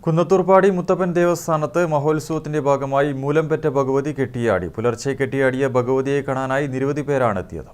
കുന്നത്തൂർപ്പാടി മുത്തപ്പൻ ദേവസ്ഥാനത്ത് മഹോത്സവത്തിന്റെ ഭാഗമായി മൂലംപെറ്റ ഭഗവതി കെട്ടിയാടി. പുലർച്ചെ കെട്ടിയാടിയ ഭഗവതിയെ കാണാനായി നിരവധി പേരാണ് എത്തിയത്.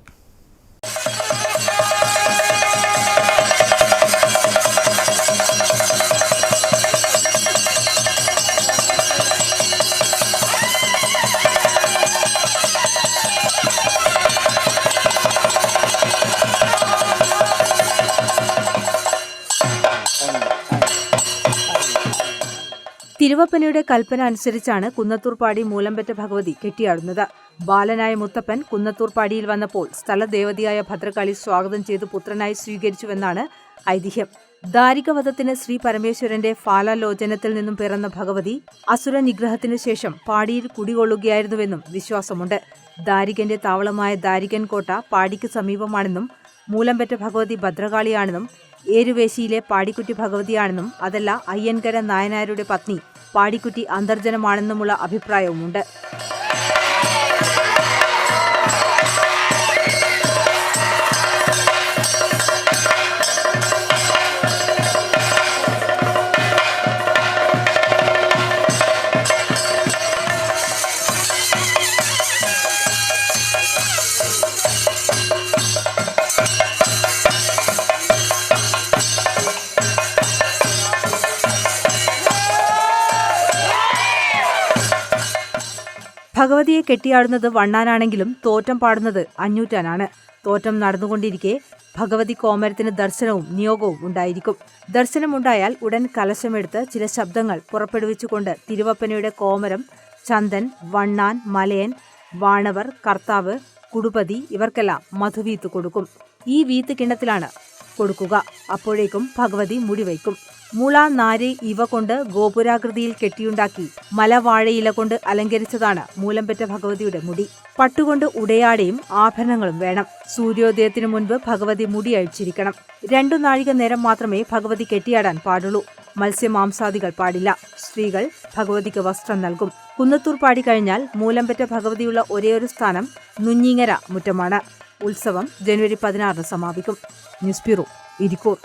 തിരുവപ്പനയുടെ കൽപ്പന അനുസരിച്ചാണ് കുന്നത്തൂർപ്പാടി മൂലംപെറ്റ ഭഗവതി കെട്ടിയാടുന്നത്. ബാലനായ മുത്തപ്പൻ കുന്നത്തൂർപ്പാടിയിൽ വന്നപ്പോൾ സ്ഥലദേവതയായ ഭദ്രകാളി സ്വാഗതം ചെയ്ത് പുത്രനായി സ്വീകരിച്ചുവെന്നാണ് ഐതിഹ്യം. ദാരികവധത്തിന് ശ്രീ പരമേശ്വരന്റെ ഫാലാലോചനത്തിൽ നിന്നും പിറന്ന ഭഗവതി അസുര നിഗ്രഹത്തിനു ശേഷം പാടിയിൽ കുടികൊള്ളുകയായിരുന്നുവെന്നും വിശ്വാസമുണ്ട്. ദാരികന്റെ താവളമായ ദാരികൻ കോട്ട പാടിക്ക് സമീപമാണെന്നും മൂലംപെറ്റ ഭഗവതി ഭദ്രകാളിയാണെന്നും ഏരുവേശിയിലെ പാടിക്കുട്ടി ഭഗവതിയാണെന്നും അതല്ല അയ്യൻകര നായനാരുടെ പത്നി പാടിക്കുട്ടി അന്തർജനമാണെന്നുമുള്ള അഭിപ്രായവുമുണ്ട്. ഭഗവതിയെ കെട്ടിയാടുന്നത് വണ്ണാനാണെങ്കിലും തോറ്റം പാടുന്നത് അഞ്ഞൂറ്റാനാണ്. തോറ്റം നടന്നുകൊണ്ടിരിക്കെ ഭഗവതി കോമരത്തിന് ദർശനവും നിയോഗവും ഉണ്ടായിരിക്കും. ദർശനമുണ്ടായാൽ ഉടൻ കലശമെടുത്ത് ചില ശബ്ദങ്ങൾ പുറപ്പെടുവിച്ചുകൊണ്ട് തിരുവപ്പനയുടെ കോമരം ചന്ദൻ, വണ്ണാൻ, മലയൻ, വാണവർ, കർത്താവ്, കുടുപതി ഇവർക്കെല്ലാം മധുവീത്ത് കൊടുക്കും. ഈ വീത്ത് കിണ്ണത്തിലാണ് കൊടുക്കുക. അപ്പോഴേക്കും ഭഗവതി മുടിവയ്ക്കും. മുള, നാര് ഇവ കൊണ്ട് ഗോപുരാകൃതിയിൽ കെട്ടിയുണ്ടാക്കി മലവാഴയില കൊണ്ട് അലങ്കരിച്ചതാണ് മൂലംപെറ്റ ഭഗവതിയുടെ മുടി. പട്ടുകൊണ്ട് ഉടയാടയും ആഭരണങ്ങളും വേണം. സൂര്യോദയത്തിനു മുൻപ് ഭഗവതി മുടി അഴിച്ചിരിക്കണം. 2 നാഴിക നേരം മാത്രമേ ഭഗവതി കെട്ടിയാടാൻ പാടുള്ളൂ. മത്സ്യമാംസാദികൾ പാടില്ല. സ്ത്രീകൾ ഭഗവതിക്ക് വസ്ത്രം നൽകും. കുന്നത്തൂർപ്പാടി കഴിഞ്ഞാൽ മൂലംപെറ്റ ഭഗവതിയുള്ള ഒരേയൊരു സ്ഥാനം നുഞ്ഞിങ്ങര മുറ്റമാണ്. ഉത്സവം ജനുവരി 16 സമാപിക്കും. News bureau, Irikkur.